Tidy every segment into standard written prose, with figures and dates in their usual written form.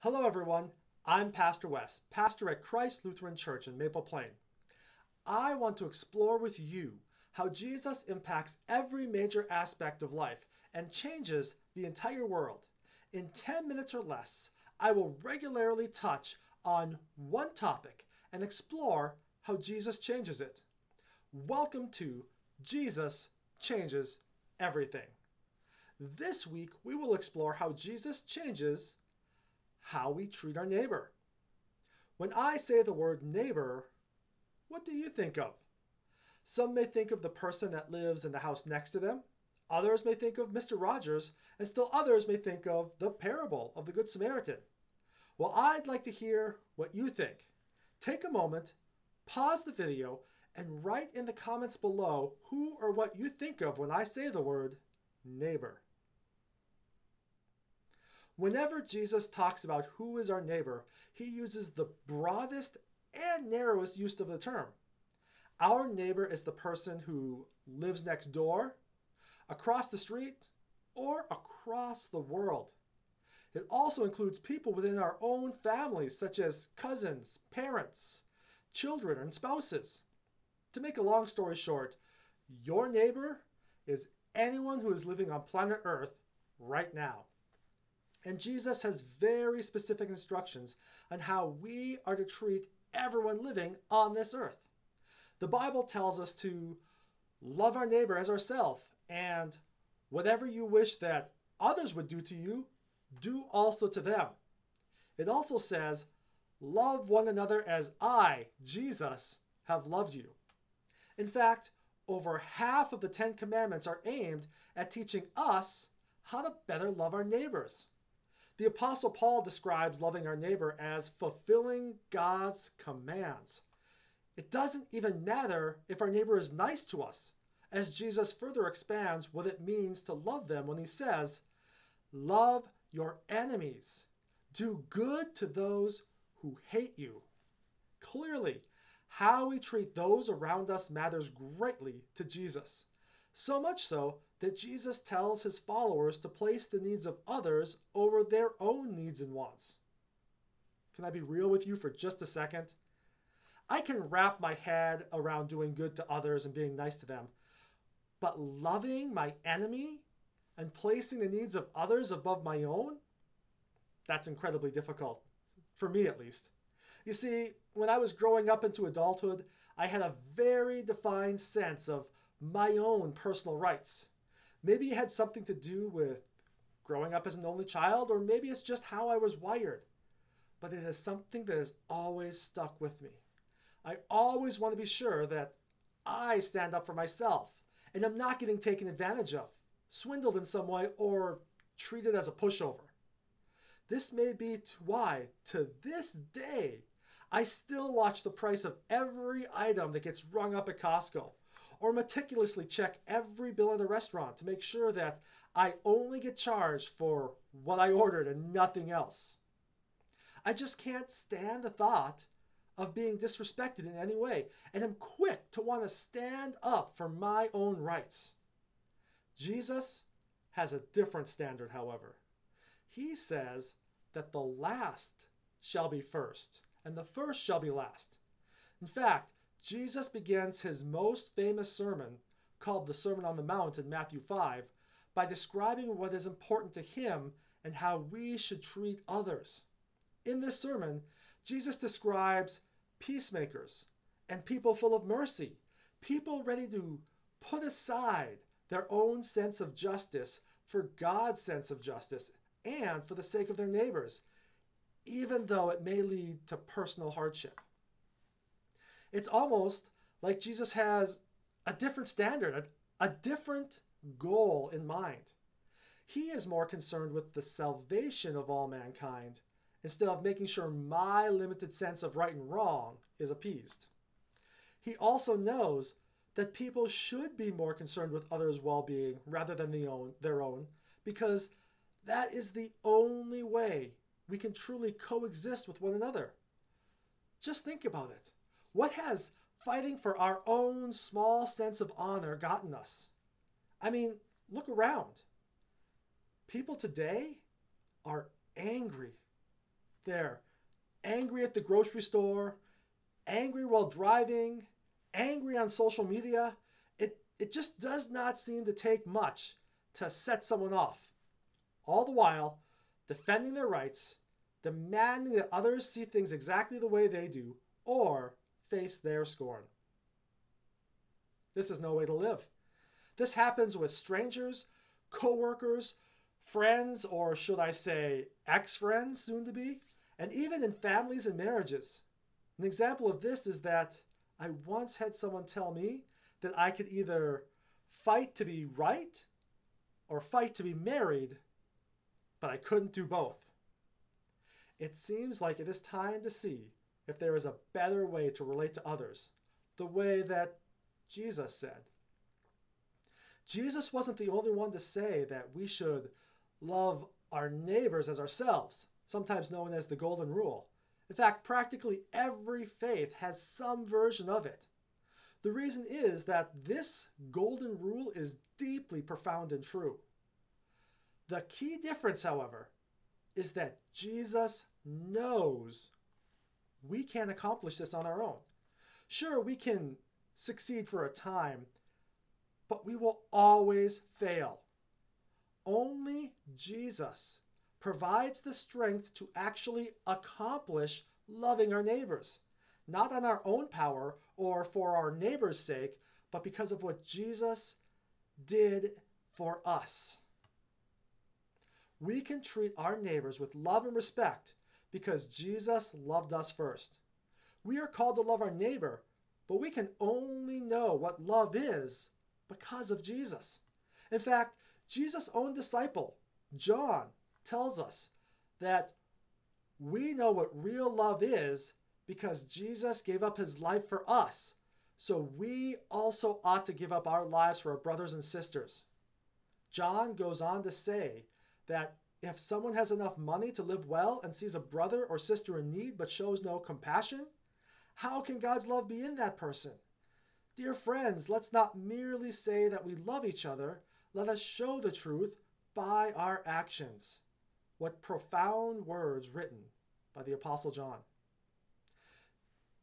Hello, everyone. I'm Pastor Wes, pastor at Christ Lutheran Church in Maple Plain. I want to explore with you how Jesus impacts every major aspect of life and changes the entire world. In 10 minutes or less, I will regularly touch on one topic and explore how Jesus changes it. Welcome to Jesus Changes Everything. This week, we will explore how Jesus changes how we treat our neighbor. When I say the word neighbor, what do you think of? Some may think of the person that lives in the house next to them. Others may think of Mr. Rogers, and still others may think of the parable of the Good Samaritan. Well, I'd like to hear what you think. Take a moment, pause the video, and write in the comments below who or what you think of when I say the word neighbor. Whenever Jesus talks about who is our neighbor, he uses the broadest and narrowest use of the term. Our neighbor is the person who lives next door, across the street, or across the world. It also includes people within our own families, such as cousins, parents, children, and spouses. To make a long story short, your neighbor is anyone who is living on planet Earth right now. And Jesus has very specific instructions on how we are to treat everyone living on this earth. The Bible tells us to love our neighbor as ourselves, and whatever you wish that others would do to you, do also to them. It also says, love one another as I, Jesus, have loved you. In fact, over half of the 10 Commandments are aimed at teaching us how to better love our neighbors. The Apostle Paul describes loving our neighbor as fulfilling God's commands. It doesn't even matter if our neighbor is nice to us, as Jesus further expands what it means to love them when he says, love your enemies. Do good to those who hate you. Clearly, how we treat those around us matters greatly to Jesus. So much so that Jesus tells his followers to place the needs of others over their own needs and wants. Can I be real with you for just a second? I can wrap my head around doing good to others and being nice to them, but loving my enemy and placing the needs of others above my own? That's incredibly difficult, for me at least. You see, when I was growing up into adulthood, I had a very defined sense of my own personal rights. Maybe it had something to do with growing up as an only child, or maybe it's just how I was wired. But it is something that has always stuck with me. I always want to be sure that I stand up for myself and I'm not getting taken advantage of, swindled in some way, or treated as a pushover. This may be why, to this day, I still watch the price of every item that gets rung up at Costco, or meticulously check every bill at a restaurant to make sure that I only get charged for what I ordered and nothing else. I just can't stand the thought of being disrespected in any way, and am quick to want to stand up for my own rights. Jesus has a different standard, however. He says that the last shall be first, and the first shall be last. In fact, Jesus begins his most famous sermon, called the Sermon on the Mount in Matthew 5, by describing what is important to him and how we should treat others. In this sermon, Jesus describes peacemakers and people full of mercy, people ready to put aside their own sense of justice for God's sense of justice and for the sake of their neighbors, even though it may lead to personal hardship. It's almost like Jesus has a different standard, a different goal in mind. He is more concerned with the salvation of all mankind instead of making sure my limited sense of right and wrong is appeased. He also knows that people should be more concerned with others' well-being rather than their own, because that is the only way we can truly coexist with one another. Just think about it. What has fighting for our own small sense of honor gotten us? I mean, look around. People today are angry, They're angry at the grocery store, angry while driving, angry on social media. It just does not seem to take much to set someone off. All the while, defending their rights, demanding that others see things exactly the way they do, or face their scorn. This is no way to live. This happens with strangers, co-workers, friends, or should I say ex-friends soon to be, and even in families and marriages. An example of this is that I once had someone tell me that I could either fight to be right or fight to be married, but I couldn't do both. It seems like it is time to see if there is a better way to relate to others, the way that Jesus said. Jesus wasn't the only one to say that we should love our neighbors as ourselves, sometimes known as the Golden Rule. In fact, practically every faith has some version of it. The reason is that this Golden Rule is deeply profound and true. The key difference, however, is that Jesus knows we can't accomplish this on our own. Sure, we can succeed for a time, but we will always fail. Only Jesus provides the strength to actually accomplish loving our neighbors, not on our own power or for our neighbor's sake, but because of what Jesus did for us. We can treat our neighbors with love and respect because Jesus loved us first. We are called to love our neighbor, but we can only know what love is because of Jesus. In fact, Jesus' own disciple, John, tells us that we know what real love is because Jesus gave up his life for us. So we also ought to give up our lives for our brothers and sisters. John goes on to say that if someone has enough money to live well and sees a brother or sister in need but shows no compassion, how can God's love be in that person? Dear friends, let's not merely say that we love each other. Let us show the truth by our actions. What profound words written by the Apostle John.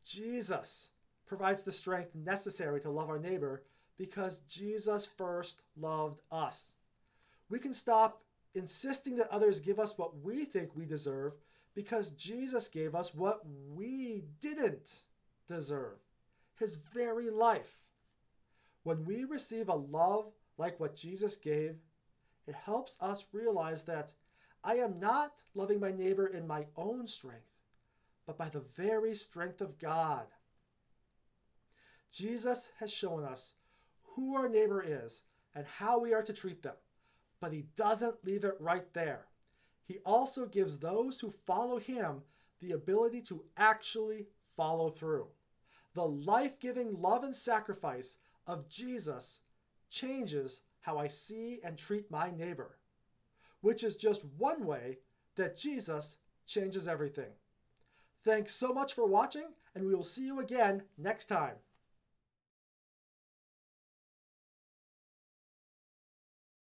Jesus provides the strength necessary to love our neighbor because Jesus first loved us. We can stop insisting that others give us what we think we deserve because Jesus gave us what we didn't deserve, his very life. When we receive a love like what Jesus gave, it helps us realize that I am not loving my neighbor in my own strength, but by the very strength of God. Jesus has shown us who our neighbor is and how we are to treat them, but he doesn't leave it right there. He also gives those who follow him the ability to actually follow through. The life-giving love and sacrifice of Jesus changes how I see and treat my neighbor, which is just one way that Jesus changes everything. Thanks so much for watching, and we will see you again next time.